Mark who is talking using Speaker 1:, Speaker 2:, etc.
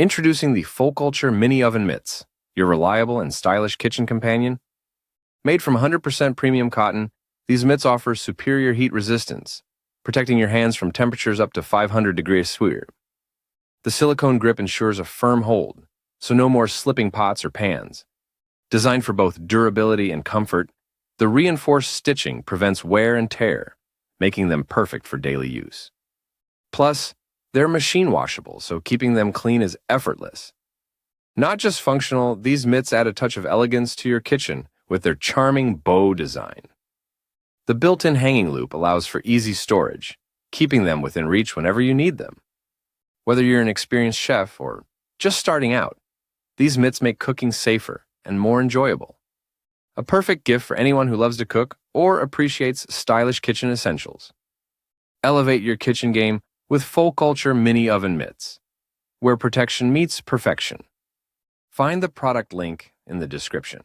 Speaker 1: Introducing the Folkulture Mini Oven Mitts, your reliable and stylish kitchen companion. Made from 100% premium cotton, these mitts offer superior heat resistance, protecting your hands from temperatures up to 500 degrees Celsius. The silicone grip ensures a firm hold, so no more slipping pots or pans. Designed for both durability and comfort, the reinforced stitching prevents wear and tear, making them perfect for daily use. Plus, they're machine washable, so keeping them clean is effortless. Not just functional, these mitts add a touch of elegance to your kitchen with their charming bow design. The built-in hanging loop allows for easy storage, keeping them within reach whenever you need them. Whether you're an experienced chef or just starting out, these mitts make cooking safer and more enjoyable. A perfect gift for anyone who loves to cook or appreciates stylish kitchen essentials. Elevate your kitchen game with Folkulture Mini Oven Mitts, where protection meets perfection. Find the product link in the description.